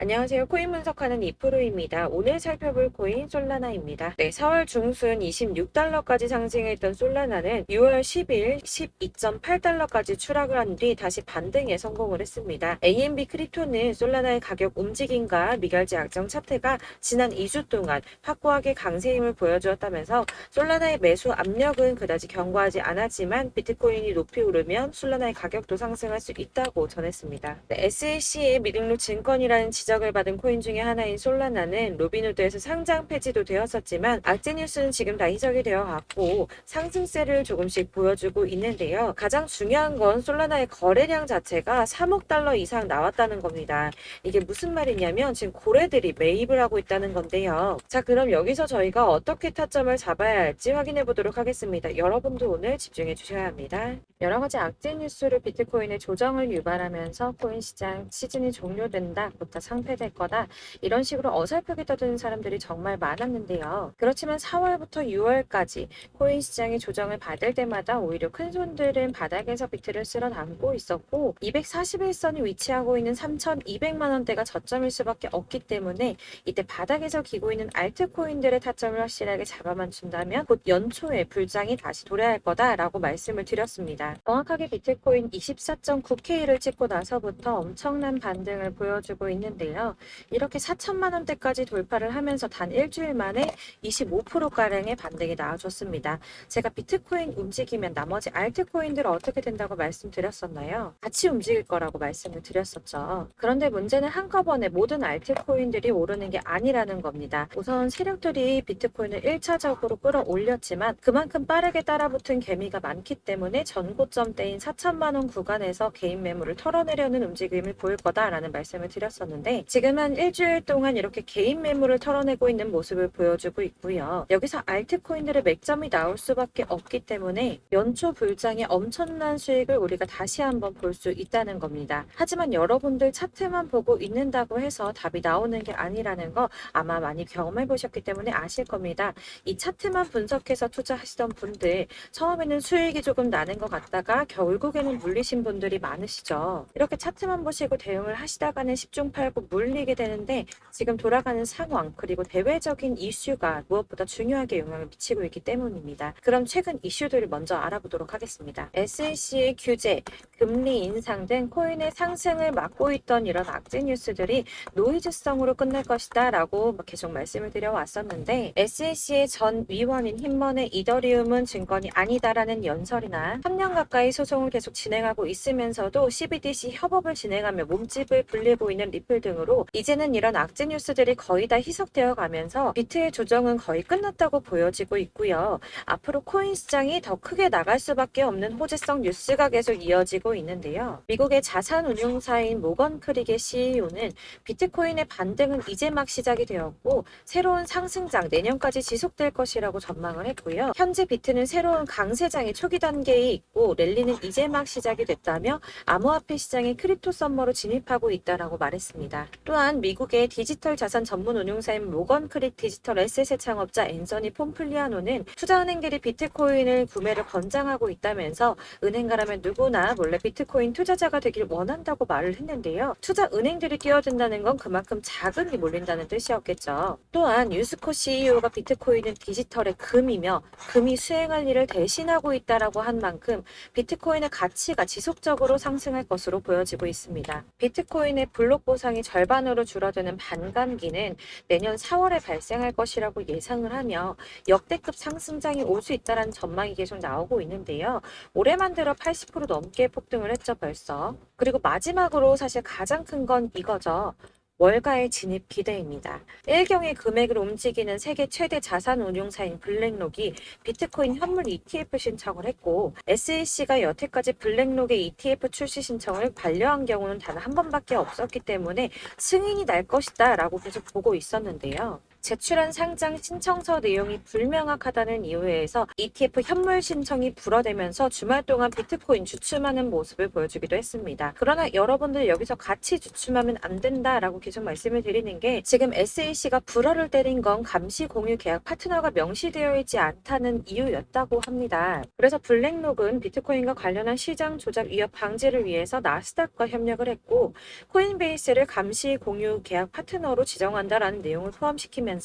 안녕하세요. 코인 분석하는 이프로입니다. 오늘 살펴볼 코인 솔라나입니다. 4월 중순 26달러까지 상승했던 솔라나는 6월 10일 12.8달러까지 추락을 한 뒤 다시 반등에 성공을 했습니다. AMB 크립토는 솔라나의 가격 움직임과 미결제 약정 차트가 지난 2주 동안 확고하게 강세 힘을 보여주었다면서 솔라나의 매수 압력은 그다지 견고하지 않았지만 비트코인이 높이 오르면 솔라나의 가격도 상승할 수 있다고 전했습니다. SEC의 미등록 증권이라는 지적을 받은 코인 중에 하나인 솔라나는 로빈후드에서 상장 폐지도 되었었지만 악재뉴스는 지금 다 희석이 되어 갔고 상승세를 조금씩 보여주고 있는데요. 가장 중요한 건 솔라나의 거래량 자체가 3억 달러 이상 나왔다는 겁니다. 이게 무슨 말이냐면 지금 고래들이 매입을 하고 있다는 건데요. 자, 그럼 여기서 저희가 어떻게 타점을 잡아야 할지 확인해 보도록 하겠습니다. 여러분도 오늘 집중해 주셔야 합니다. 여러 가지 악재 뉴스로 비트코인의 조정을 유발하면서 코인 시장 시즌이 종료된다부터 상폐될 거다, 이런 식으로 어설프게 떠드는 사람들이 정말 많았는데요. 그렇지만 4월부터 6월까지 코인 시장이 조정을 받을 때마다 오히려 큰 손들은 바닥에서 비트를 쓸어 담고 있었고 241선이 위치하고 있는 3,200만 원대가 저점일 수밖에 없기 때문에 이때 바닥에서 기고 있는 알트코인들의 타점을 확실하게 잡아만 준다면 곧 연초에 불장이 다시 도래할 거다라고 말씀을 드렸습니다. 정확하게 비트코인 24.9K를 찍고 나서부터 엄청난 반등을 보여주고 있는데요. 이렇게 4천만 원대까지 돌파를 하면서 단 일주일 만에 25%가량의 반등이 나와줬습니다. 제가 비트코인 움직이면 나머지 알트코인들 어떻게 된다고 말씀드렸었나요? 같이 움직일 거라고 말씀을 드렸었죠. 그런데 문제는 한꺼번에 모든 알트코인들이 오르는 게 아니라는 겁니다. 우선 세력들이 비트코인을 1차적으로 끌어올렸지만 그만큼 빠르게 따라붙은 개미가 많기 때문에 전고점대인 4천만 원 구간에서 개인 매물을 털어내려는 움직임을 보일 거다라는 말씀을 드렸었는데 지금은 일주일 동안 이렇게 개인 매물을 털어내고 있는 모습을 보여주고 있고요. 여기서 알트코인들의 맥점이 나올 수밖에 없기 때문에 연초 불장의 엄청난 수익을 우리가 다시 한번 볼 수 있다는 겁니다. 하지만 여러분들 차트만 보고 있는다고 해서 답이 나오는 게 아니라는 거 아마 많이 경험해 보셨기 때문에 아실 겁니다. 이 차트만 분석해서 투자하시던 분들 처음에는 수익이 조금 나는 것 같다가 결국에는 물리신 분들이 많으시죠. 이렇게 차트만 보시고 대응을 하시다가는 10중 8구 물리게 되는데 지금 돌아가는 상황 그리고 대외적인 이슈가 무엇보다 중요하게 영향을 미치고 있기 때문입니다. 그럼 최근 이슈들을 먼저 알아보도록 하겠습니다. SEC의 규제, 금리 인상 등 코인의 상승을 막고 있던 이런 악재 뉴스들이 노이즈성으로 끝날 것이다 라고 계속 말씀을 드려왔었는데 SEC의 전 위원인 힘먼의 이더리움은 증권이 아니다라는 연설이나 3년 가까이 소송을 계속 진행하고 있으면서도 CBDC 협업을 진행하며 몸집을 불리고 있는 리플 등으로 이제는 이런 악재 뉴스들이 거의 다 희석되어 가면서 비트의 조정은 거의 끝났다고 보여지고 있고요. 앞으로 코인 시장이 더 크게 나갈 수밖에 없는 호재성 뉴스가 계속 이어지고 있는데요. 미국의 자산 운용사인 모건 크릭의 CEO는 비트코인의 반등은 이제 막 시작이 되었고 새로운 상승장 내년까지 지속될 것이라고 전망을 했고요. 현재 비트는 새로운 강세장의 초기 단계에 있고 랠리는 이제 막 시작이 됐다며 암호화폐 시장의 크립토 썸머로 진입하고 있다라고 말했습니다. 또한 미국의 디지털 자산 전문 운용사인 모건 크릭 디지털 에셋의 창업자 앤서니 폼플리아노는 투자은행들이 비트코인을 구매를 권장하고 있다면서 은행가라면 누구나 몰래 비트코인 투자자가 되길 원한다고 말을 했는데요. 투자은행들이 뛰어든다는 건 그만큼 자금이 몰린다는 뜻이었겠죠. 또한 유스코 CEO가 비트코인은 디지털의 금이며 금이 수행할 일을 대신하고 있다라고 한 만큼 비트코인의 가치가 지속적으로 상승할 것으로 보여지고 있습니다. 비트코인의 블록 보상이 절반으로 줄어드는 반감기는 내년 4월에 발생할 것이라고 예상을 하며 역대급 상승장이 올 수 있다는 전망이 계속 나오고 있는데요. 올해만 들어 80% 넘게 폭등을 했죠, 벌써. 그리고 마지막으로 사실 가장 큰 건 이거죠. 월가의 진입 기대입니다. 일경의 금액을 움직이는 세계 최대 자산 운용사인 블랙록이 비트코인 현물 ETF 신청을 했고 SEC가 여태까지 블랙록의 ETF 출시 신청을 반려한 경우는 단 한 번밖에 없었기 때문에 승인이 날 것이다 라고 계속 보고 있었는데요. 제출한 상장 신청서 내용이 불명확하다는 이유에서 ETF 현물 신청이 불어대면서 주말 동안 비트코인 주춤하는 모습을 보여주기도 했습니다. 그러나 여러분들 여기서 같이 주춤하면 안 된다라고 계속 말씀을 드리는 게 지금 SEC가 불어를 때린 건 감시 공유 계약 파트너가 명시되어 있지 않다는 이유였다고 합니다. 그래서 블랙록은 비트코인과 관련한 시장 조작 위협 방지를 위해서 나스닥과 협력을 했고 코인베이스를 감시 공유 계약 파트너로 지정한다라는 내용을 포함시키면서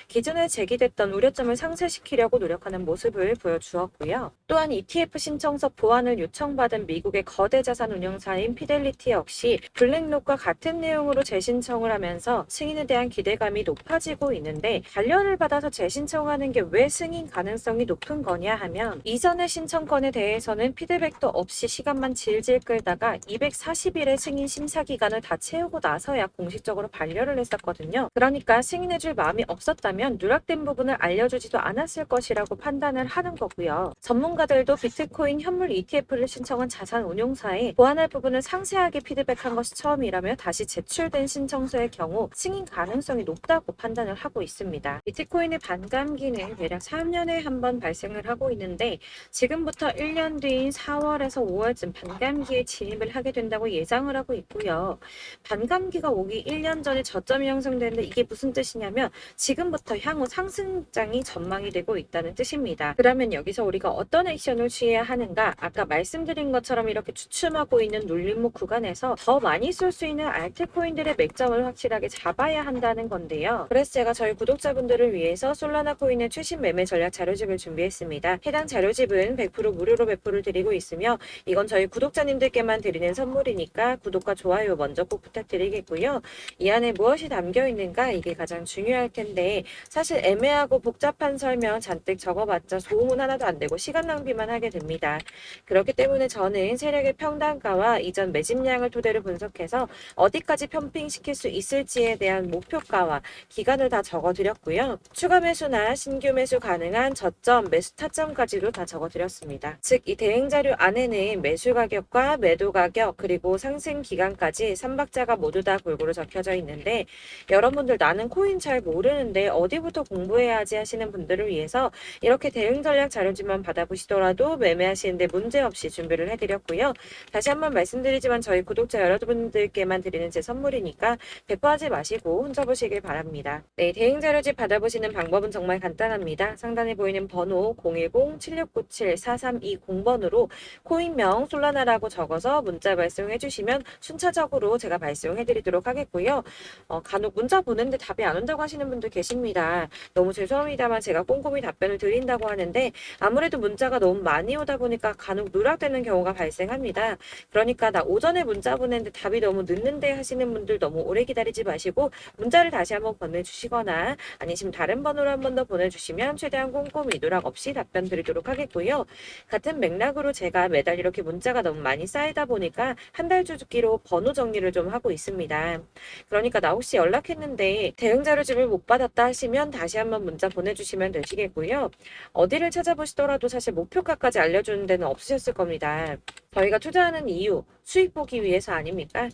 기존에 제기됐던 우려점을 상쇄시키려고 노력하는 모습을 보여주었고요. 또한 ETF 신청서 보완을 요청받은 미국의 거대 자산 운용사인 피델리티 역시 블랙록과 같은 내용으로 재신청을 하면서 승인에 대한 기대감이 높아지고 있는데 관련을 받아서 재신청하는 게 왜 승인 가능성이 높은 거냐 하면 이전의 신청건에 대해서는 피드백도 없이 시간만 질질 끌다가 240일의 승인 심사 기간을 다 채우고 나서야 공식적으로 반려를 했었거든요. 그러니까 승인해줄 마음이 없었다면 누락된 부분을 알려주지도 않았을 것이라고 판단을 하는 거고요. 전문가들도 비트코인 현물 ETF를 신청한 자산 운용사에 보완할 부분을 상세하게 피드백한 것이 처음이라며 다시 제출된 신청서의 경우 승인 가능성이 높다고 판단을 하고 있습니다. 비트코인의 반감기는 대략 3년에 한 번 발생을 하고 있는데 지금부터 1년 뒤인 4월에서 5월쯤 반감기에 진입을 하게 된다고 예상을 하고 있고요. 반감기가 오기 1년 전에 저점이 형성되는데 이게 무슨 뜻이냐면 지금부터 향후 상승장이 전망이 되고 있다는 뜻입니다. 그러면 여기서 우리가 어떤 액션을 취해야 하는가? 아까 말씀드린 것처럼 이렇게 주춤하고 있는 눌림목 구간에서 더 많이 쏠 수 있는 알트코인들의 맥점을 확실하게 잡아야 한다는 건데요. 그래서 제가 저희 구독자분들을 위해서 솔라나 코인의 최신 매매 전략 자료집을 준비했습니다. 해당 자료집은 100% 무료로 배포를 드리고 있으며 이건 저희 구독자님들께만 드리는 선물이니까 구독과 좋아요 먼저 꼭 부탁드리겠고요. 이 안에 무엇이 담겨 있는가 이게 가장 중요할 텐데 사실 애매하고 복잡한 설명 잔뜩 적어봤자 소문 하나도 안 되고 시간 낭비만 하게 됩니다. 그렇기 때문에 저는 세력의 평단가와 이전 매집량을 토대로 분석해서 어디까지 펌핑시킬 수 있을지에 대한 목표가와 기간을 다 적어드렸고요. 추가 매수나 신규 매수 가능한 저점, 매수 타점까지도 다 적어드렸습니다. 즉 이 대행 자료 안에는 매수 가격과 매도 가격 그리고 상승 기간까지 3박자가 모두 다 골고루 적혀져 있는데 여러분들 나는 코인 잘 모르는데 어디부터 공부해야 하지 하시는 분들을 위해서 이렇게 대응 전략 자료집만 받아보시더라도 매매하시는데 문제없이 준비를 해드렸고요. 다시 한번 말씀드리지만 저희 구독자 여러분들께만 드리는 제 선물이니까 배포하지 마시고 혼자 보시길 바랍니다. 네, 대응 자료집 받아보시는 방법은 정말 간단합니다. 상단에 보이는 번호 010-7697-4320번으로 코인명 솔라나라고 적어서 문자 발송해 주시면 순차적으로 제가 발송해 드리도록 하겠고요. 간혹 문자 보는데 답이 안 온다고 하시는 분들 계십니다. 너무 죄송합니다만 제가 꼼꼼히 답변을 드린다고 하는데 아무래도 문자가 너무 많이 오다 보니까 간혹 누락되는 경우가 발생합니다. 그러니까 나 오전에 문자 보냈는데 답이 너무 늦는데 하시는 분들 너무 오래 기다리지 마시고 문자를 다시 한번 보내주시거나 아니시면 다른 번호로 한 번 더 보내주시면 최대한 꼼꼼히 누락 없이 답변 드리도록 하겠고요. 같은 맥락으로 제가 매달 이렇게 문자가 너무 많이 쌓이다 보니까 한 달 주기로 번호 정리를 좀 하고 있습니다. 그러니까 나 혹시 연락했는데 대응 자료집을 못 받았다 하시면 다시 한번 문자 보내주시면 되시겠고요. 어디를 찾아보시더라도 사실 목표가까지 알려주는 데는 없으셨을 겁니다. 저희가 투자하는 이유, 수익 보기 위해서 아닙니까?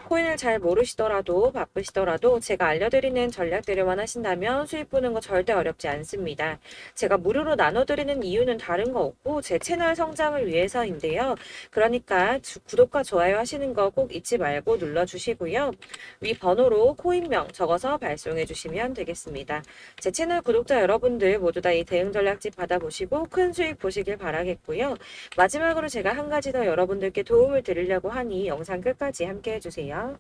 코인을 잘 모르시더라도 바쁘시더라도 제가 알려드리는 전략들을만 하신다면 수익 보는 거 절대 어렵지 않습니다. 제가 무료로 나눠드리는 이유는 다른 거 없고 제 채널 성장을 위해서인데요. 그러니까 구독과 좋아요 하시는 거 꼭 잊지 말고 눌러주시고요. 위 번호로 코인명 적어서 발송해 주시면 되겠습니다. 제 채널 구독자 여러분들 모두 다 이 대응 전략집 받아보시고 큰 수익 보시길 바라겠고요. 마지막으로 제가 한 가지 더 여러분들께 도움을 드리려고 하니 영상 끝까지 함께 해주세요.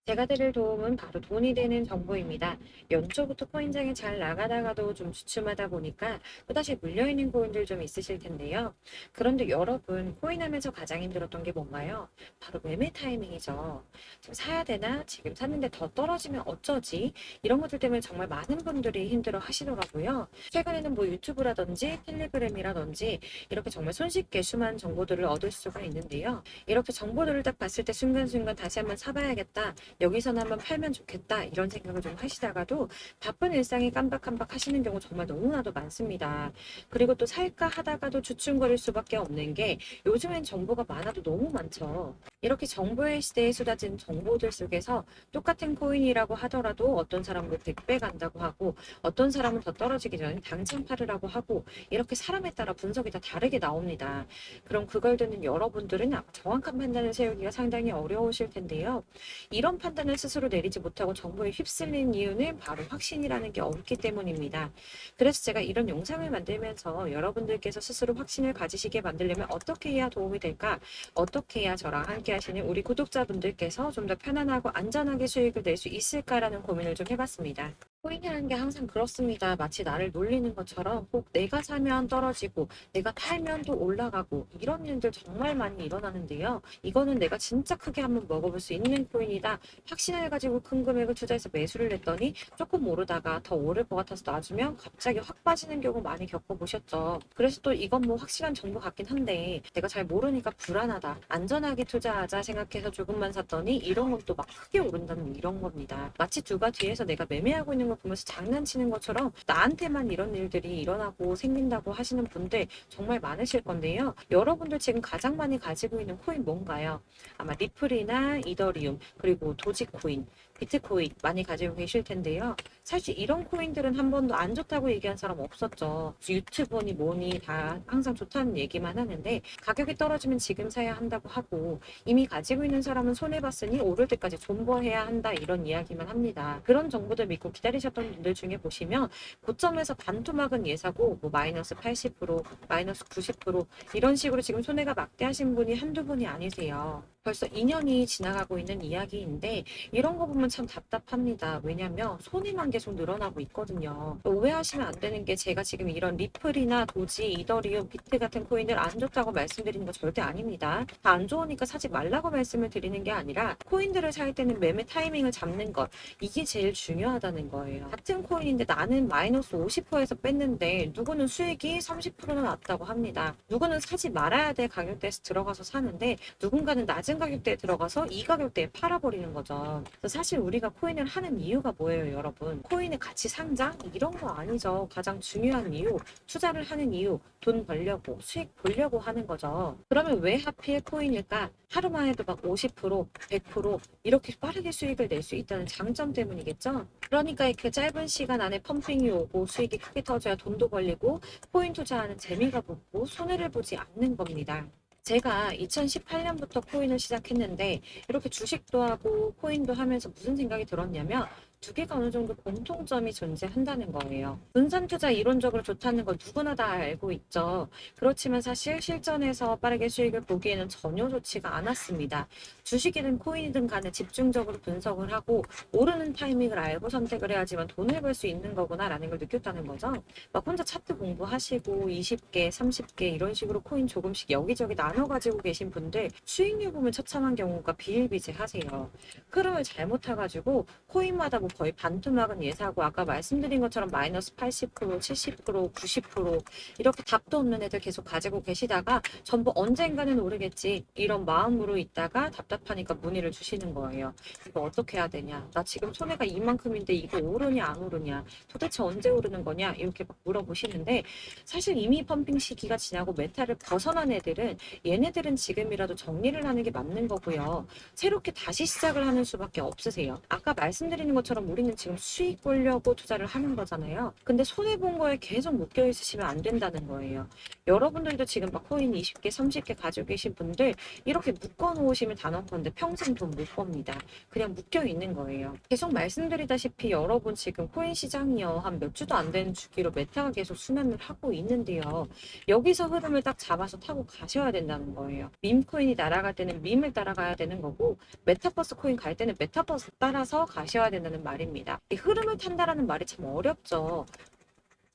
제가 드릴 도움은 바로 돈이 되는 정보입니다. 연초부터 코인장이 잘 나가다가도 좀 주춤하다 보니까 또다시 물려있는 코인들 좀 있으실 텐데요. 그런데 여러분 코인하면서 가장 힘들었던 게 뭔가요? 바로 매매 타이밍이죠. 지금 사야 되나? 지금 샀는데 더 떨어지면 어쩌지? 이런 것들 때문에 정말 많은 분들이 힘들어 하시더라고요. 최근에는 뭐 유튜브라든지 텔레그램이라든지 이렇게 정말 손쉽게 수많은 정보들을 얻을 수가 있는데요. 이렇게 정보들을 딱 봤을 때 순간순간 다시 한번 사봐야겠다. 여기서는 한번 팔면 좋겠다 이런 생각을 좀 하시다가도 바쁜 일상에 깜박깜박 하시는 경우 정말 너무나도 많습니다. 그리고 또 살까 하다가도 주춤거릴 수밖에 없는 게 요즘엔 정보가 많아도 너무 많죠. 이렇게 정보의 시대에 쏟아진 정보들 속에서 똑같은 코인이라고 하더라도 어떤 사람은 100배 간다고 하고 어떤 사람은 더 떨어지기 전에 당장 팔으라고 하고 이렇게 사람에 따라 분석이 다 다르게 나옵니다. 그럼 그걸 듣는 여러분들은 정확한 판단을 세우기가 상당히 어려우실 텐데요. 이런 판단을 스스로 내리지 못하고 정보에 휩쓸린 이유는 바로 확신이라는 게 없기 때문입니다. 그래서 제가 이런 영상을 만들면서 여러분들께서 스스로 확신을 가지시게 만들려면 어떻게 해야 도움이 될까? 어떻게 해야 저랑 함께 하시는 우리 구독자분들께서 좀 더 편안하고 안전하게 수익을 낼 수 있을까라는 고민을 좀 해봤습니다. 코인이라는 게 항상 그렇습니다. 마치 나를 놀리는 것처럼 꼭 내가 사면 떨어지고 내가 팔면 또 올라가고 이런 일들 정말 많이 일어나는데요. 이거는 내가 진짜 크게 한번 먹어볼 수 있는 코인이다. 확신을 가지고 큰 금액을 투자해서 매수를 했더니 조금 오르다가 더 오를 것 같아서 놔주면 갑자기 확 빠지는 경우 많이 겪어보셨죠. 그래서 또 이건 뭐 확실한 정보 같긴 한데 내가 잘 모르니까 불안하다. 안전하게 투자하자 생각해서 조금만 샀더니 이런 건 또 막 크게 오른다는 이런 겁니다. 마치 누가 뒤에서 내가 매매하고 있는 걸 보면서 장난치는 것처럼 나한테만 이런 일들이 일어나고 생긴다고 하시는 분들 정말 많으실 건데요. 여러분들 지금 가장 많이 가지고 있는 코인 뭔가요? 아마 리플이나 이더리움 그리고 도지코인 비트코인 많이 가지고 계실 텐데요. 사실 이런 코인들은 한 번도 안 좋다고 얘기한 사람 없었죠. 유튜버니 뭐니 다 항상 좋다는 얘기만 하는데 가격이 떨어지면 지금 사야 한다고 하고 이미 가지고 있는 사람은 손해봤으니 오를 때까지 존버해야 한다 이런 이야기만 합니다. 그런 정보들 믿고 기다리셨던 분들 중에 보시면 고점에서 반토막은 예사고 뭐 마이너스 80%, 마이너스 90% 이런 식으로 지금 손해가 막대하신 분이 한두 분이 아니세요. 벌써 2년이 지나가고 있는 이야기인데 이런 거 보면 참 답답합니다. 왜냐면 손해만 계속 늘어나고 있거든요. 오해하시면 안 되는 게 제가 지금 이런 리플이나 도지, 이더리움, 비트 같은 코인들 안 좋다고 말씀드리는 거 절대 아닙니다. 다 안 좋으니까 사지 말라고 말씀을 드리는 게 아니라 코인들을 살 때는 매매 타이밍을 잡는 것 이게 제일 중요하다는 거예요. 같은 코인인데 나는 마이너스 50%에서 뺐는데 누구는 수익이 30%나 났다고 합니다. 누구는 사지 말아야 될 가격대에서 들어가서 사는데 누군가는 낮은 가격대에 들어가서 이 가격대에 팔아버리는 거죠. 그래서 사실 우리가 코인을 하는 이유가 뭐예요, 여러분? 코인의 가치 상장? 이런 거 아니죠. 가장 중요한 이유, 투자를 하는 이유, 돈 벌려고, 수익 보려고 하는 거죠. 그러면 왜 하필 코인일까? 하루만 해도 막 50%, 100% 이렇게 빠르게 수익을 낼 수 있다는 장점 때문이겠죠? 그러니까 이렇게 짧은 시간 안에 펌핑이 오고 수익이 크게 터져야 돈도 벌리고 코인 투자하는 재미가 붙고 손해를 보지 않는 겁니다. 제가 2018년부터 코인을 시작했는데 이렇게 주식도 하고 코인도 하면서 무슨 생각이 들었냐면 두 개가 어느 정도 공통점이 존재한다는 거예요. 분산 투자 이론적으로 좋다는 거 누구나 다 알고 있죠. 그렇지만 사실 실전에서 빠르게 수익을 보기에는 전혀 좋지가 않았습니다. 주식이든 코인이든 간에 집중적으로 분석을 하고 오르는 타이밍을 알고 선택을 해야지만 돈을 벌 수 있는 거구나라는 걸 느꼈다는 거죠. 막 혼자 차트 공부하시고 20개, 30개 이런 식으로 코인 조금씩 여기저기 나눠 가지고 계신 분들 수익률 보면 처참한 경우가 비일비재하세요. 흐름을 잘못 타가지고 코인마다 뭐 거의 반토막은 예사고 아까 말씀드린 것처럼 마이너스 80%, 70%, 90% 이렇게 답도 없는 애들 계속 가지고 계시다가 전부 언젠가는 오르겠지 이런 마음으로 있다가 답답하니까 문의를 주시는 거예요. 이거 어떻게 해야 되냐? 나 지금 손해가 이만큼인데 이거 오르냐 안 오르냐? 도대체 언제 오르는 거냐? 이렇게 막 물어보시는데 사실 이미 펌핑 시기가 지나고 메타를 벗어난 애들은 얘네들은 지금이라도 정리를 하는 게 맞는 거고요. 새롭게 다시 시작을 하는 수밖에 없으세요. 아까 말씀드리는 것처럼 우리는 지금 수익 보려고 투자를 하는 거잖아요. 근데 손해본 거에 계속 묶여 있으시면 안 된다는 거예요. 여러분들도 지금 막 코인 20개, 30개 가지고 계신 분들 이렇게 묶어 놓으시면 단언컨대 평생 돈 못 법니다. 그냥 묶여 있는 거예요. 계속 말씀드리다시피 여러분 지금 코인 시장이요. 한 몇 주도 안 되는 주기로 메타가 계속 순환을 하고 있는데요. 여기서 흐름을 딱 잡아서 타고 가셔야 된다는 거예요. 밈 코인이 날아갈 때는 밈을 따라가야 되는 거고 메타버스 코인 갈 때는 메타버스 따라서 가셔야 된다는 말입니다. 이 흐름을 탄다라는 말이 참 어렵죠.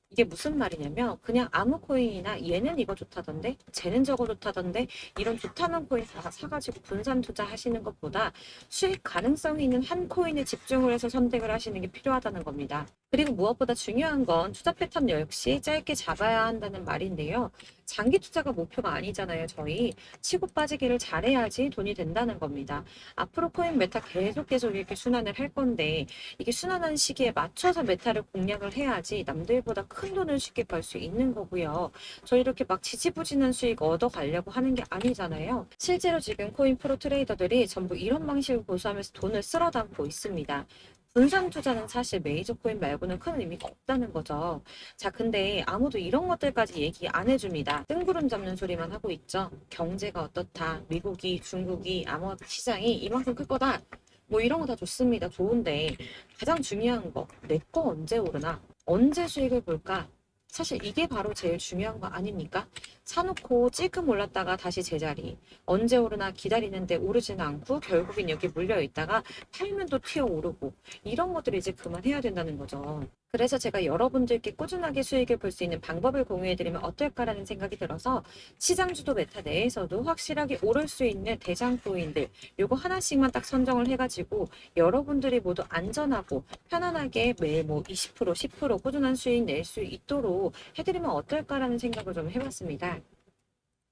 이게 무슨 말이냐면 그냥 아무 코인이나 얘는 이거 좋다던데 쟤는 저거 좋다던데 이런 좋다는 코인 다 사가지고 분산 투자하시는 것보다 수익 가능성이 있는 한 코인에 집중을 해서 선택을 하시는 게 필요하다는 겁니다. 그리고 무엇보다 중요한 건 투자 패턴 역시 짧게 잡아야 한다는 말인데요. 장기 투자가 목표가 아니잖아요, 저희. 치고 빠지기를 잘해야지 돈이 된다는 겁니다. 앞으로 코인 메타 계속 이렇게 순환을 할 건데, 이게 순환하는 시기에 맞춰서 메타를 공략을 해야지 남들보다 큰 돈을 쉽게 벌 수 있는 거고요. 저희 이렇게 막 지지부진한 수익 얻어가려고 하는 게 아니잖아요. 실제로 지금 코인 프로 트레이더들이 전부 이런 방식을 고수하면서 돈을 쓸어 담고 있습니다. 분산 투자는 사실 메이저 코인 말고는 큰 의미가 없다는 거죠. 자, 근데 아무도 이런 것들까지 얘기 안 해줍니다. 뜬구름 잡는 소리만 하고 있죠. 경제가 어떻다. 미국이, 중국이, 암호화폐 시장이 이만큼 클 거다. 뭐 이런 거 다 좋습니다. 좋은데 가장 중요한 거, 내 거 언제 오르나? 언제 수익을 볼까? 사실 이게 바로 제일 중요한 거 아닙니까? 사놓고 찔끔 올랐다가 다시 제자리. 언제 오르나 기다리는데 오르지는 않고 결국엔 여기 물려 있다가 팔면 또 튀어 오르고. 이런 것들을 이제 그만해야 된다는 거죠. 그래서 제가 여러분들께 꾸준하게 수익을 볼 수 있는 방법을 공유해드리면 어떨까라는 생각이 들어서 시장주도 메타 내에서도 확실하게 오를 수 있는 대장 코인들 요거 하나씩만 딱 선정을 해가지고 여러분들이 모두 안전하고 편안하게 매일 뭐 20%, 10% 꾸준한 수익 낼 수 있도록 해드리면 어떨까라는 생각을 좀 해봤습니다.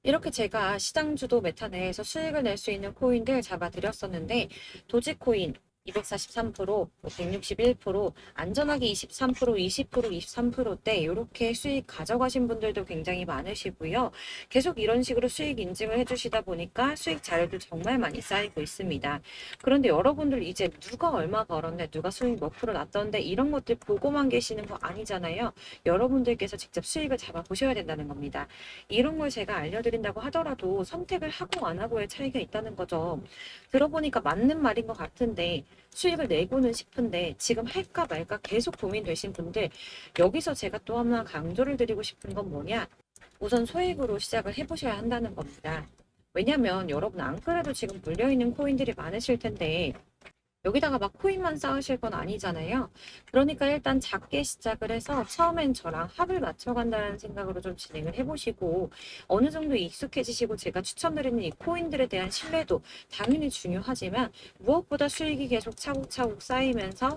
이렇게 제가 시장주도 메타 내에서 수익을 낼 수 있는 코인들 잡아드렸었는데 도지코인 243%, 161%, 안전하게 23%, 20%, 23%대 이렇게 수익 가져가신 분들도 굉장히 많으시고요. 계속 이런 식으로 수익 인증을 해주시다 보니까 수익 자료도 정말 많이 쌓이고 있습니다. 그런데 여러분들 이제 누가 얼마 벌었네, 누가 수익 몇 프로 났던데 이런 것들 보고만 계시는 거 아니잖아요. 여러분들께서 직접 수익을 잡아보셔야 된다는 겁니다. 이런 걸 제가 알려드린다고 하더라도 선택을 하고 안 하고의 차이가 있다는 거죠. 들어보니까 맞는 말인 것 같은데 수익을 내고는 싶은데 지금 할까 말까 계속 고민되신 분들 여기서 제가 또 하나 강조를 드리고 싶은 건 뭐냐? 우선 소액으로 시작을 해보셔야 한다는 겁니다. 왜냐면 여러분 안 그래도 지금 물려있는 코인들이 많으실 텐데 여기다가 막 코인만 쌓으실 건 아니잖아요. 그러니까 일단 작게 시작을 해서 처음엔 저랑 합을 맞춰간다는 생각으로 좀 진행을 해보시고 어느 정도 익숙해지시고 제가 추천드리는 이 코인들에 대한 신뢰도 당연히 중요하지만 무엇보다 수익이 계속 차곡차곡 쌓이면서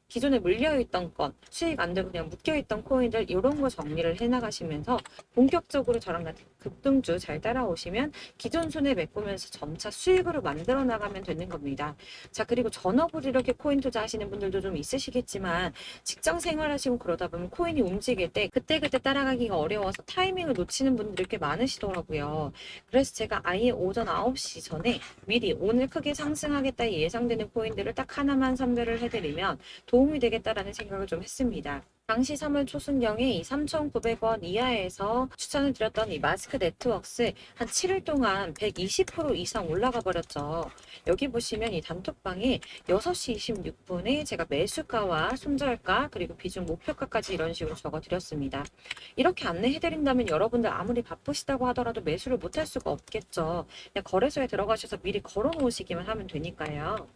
기존에 물려있던 건, 수익 안 되고 그냥 묶여있던 코인들 이런 거 정리를 해나가시면서 본격적으로 저랑 같은 급등주 잘 따라오시면 기존 손해 메꾸면서 점차 수익으로 만들어 나가면 되는 겁니다. 자, 그리고 전업으로 이렇게 코인 투자하시는 분들도 좀 있으시겠지만 직장 생활하시고 그러다 보면 코인이 움직일 때 그때그때 따라가기가 어려워서 타이밍을 놓치는 분들이 꽤 많으시더라고요. 그래서 제가 아예 오전 9시 전에 미리 오늘 크게 상승하겠다 예상되는 코인들을 딱 하나만 선별을 해드리면 도움이 되겠다라는 생각을 좀 했습니다. 당시 3월 초순경에 이 3,900원 이하에서 추천을 드렸던 이 마스크 네트워크스 한 7일 동안 120% 이상 올라가 버렸죠. 여기 보시면 이 단톡방에 6시 26분에 제가 매수가와 손절가 그리고 비중 목표가까지 이런 식으로 적어 드렸습니다. 이렇게 안내해 드린다면 여러분들 아무리 바쁘시다고 하더라도 매수를 못할 수가 없겠죠. 그냥 거래소에 들어가셔서 미리 걸어 놓으시기만 하면 되니까요.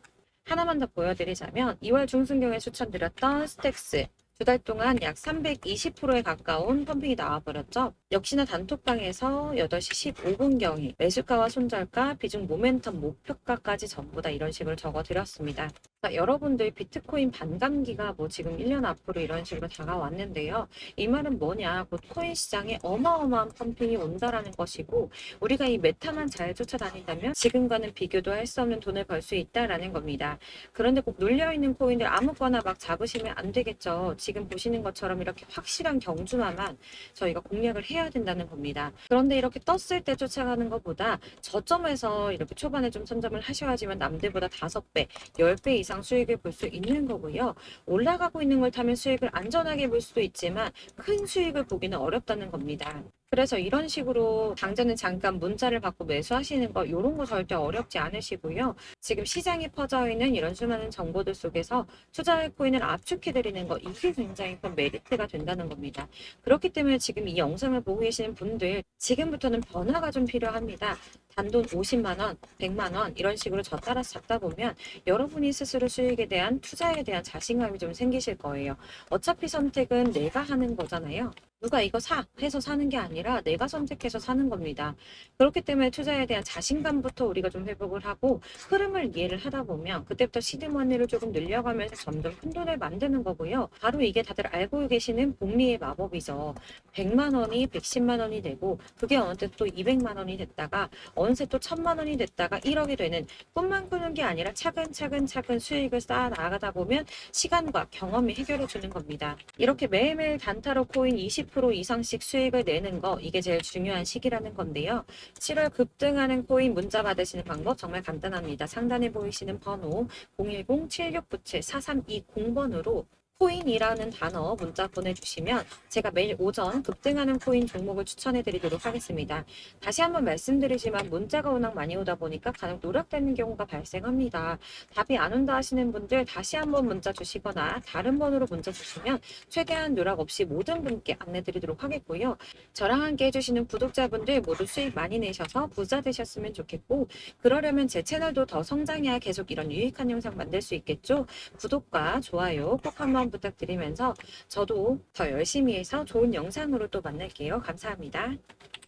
하나만 더 보여드리자면 2월 중순경에 추천드렸던 스택스 2달 동안 약 320%에 가까운 펌핑이 나와버렸죠. 역시나 단톡방에서 8시 15분경에 매수가와 손절가, 비중 모멘텀 목표가까지 전부 다 이런 식으로 적어드렸습니다. 자, 여러분들 비트코인 반감기가 뭐 지금 1년 앞으로 이런 식으로 다가왔는데요. 이 말은 뭐냐? 곧 코인 시장에 어마어마한 펌핑이 온다라는 것이고 우리가 이 메타만 잘 쫓아다닌다면 지금과는 비교도 할 수 없는 돈을 벌 수 있다라는 겁니다. 그런데 꼭 눌려있는 코인들 아무거나 막 잡으시면 안 되겠죠. 지금 보시는 것처럼 이렇게 확실한 경주만만 저희가 공략을 해야 된다는 겁니다. 그런데 이렇게 떴을 때 쫓아가는 것보다 저점에서 이렇게 초반에 좀 선점을 하셔야지만 남들보다 5배, 10배 이상 수익을 볼 수 있는 거고요. 올라가고 있는 걸 타면 수익을 안전하게 볼 수도 있지만 큰 수익을 보기는 어렵다는 겁니다. 그래서 이런 식으로 당장은 잠깐 문자를 받고 매수하시는 거 이런 거 절대 어렵지 않으시고요. 지금 시장에 퍼져 있는 이런 수많은 정보들 속에서 투자할 코인을 압축해드리는 거 이게 굉장히 큰 메리트가 된다는 겁니다. 그렇기 때문에 지금 이 영상을 보고 계시는 분들 지금부터는 변화가 좀 필요합니다. 단돈 50만 원, 100만 원 이런 식으로 저 따라서 잡다 보면 여러분이 스스로 수익에 대한 투자에 대한 자신감이 좀 생기실 거예요. 어차피 선택은 내가 하는 거잖아요. 누가 이거 사 해서 사는 게 아니라 내가 선택해서 사는 겁니다. 그렇기 때문에 투자에 대한 자신감부터 우리가 좀 회복을 하고 흐름을 이해를 하다 보면 그때부터 시드머니를 조금 늘려가면서 점점 큰 돈을 만드는 거고요. 바로 이게 다들 알고 계시는 복리의 마법이죠. 100만 원이 110만 원이 되고 그게 어느새 또 200만 원이 됐다가 어느새 또 1000만 원이 됐다가 1억이 되는 꿈만 꾸는 게 아니라 차근차근 수익을 쌓아 나가다 보면 시간과 경험이 해결해 주는 겁니다. 이렇게 매일매일 단타로 코인 20% 이상씩 수익을 내는 거 이게 제일 중요한 시기라는 건데요. 7월 급등하는 코인 문자 받으시는 방법 정말 간단합니다. 상단에 보이시는 번호 010-7697-4320번으로 코인이라는 단어 문자 보내주시면 제가 매일 오전 급등하는 코인 종목을 추천해 드리도록 하겠습니다. 다시 한번 말씀드리지만 문자가 워낙 많이 오다 보니까 간혹 누락되는 경우가 발생합니다. 답이 안 온다 하시는 분들 다시 한번 문자 주시거나 다른 번호로 문자 주시면 최대한 누락 없이 모든 분께 안내 드리도록 하겠고요. 저랑 함께 해주시는 구독자분들 모두 수익 많이 내셔서 부자 되셨으면 좋겠고 그러려면 제 채널도 더 성장해야 계속 이런 유익한 영상 만들 수 있겠죠. 구독과 좋아요 꼭 한번 부탁드리면서 저도 더 열심히 해서 좋은 영상으로 또 만날게요. 감사합니다.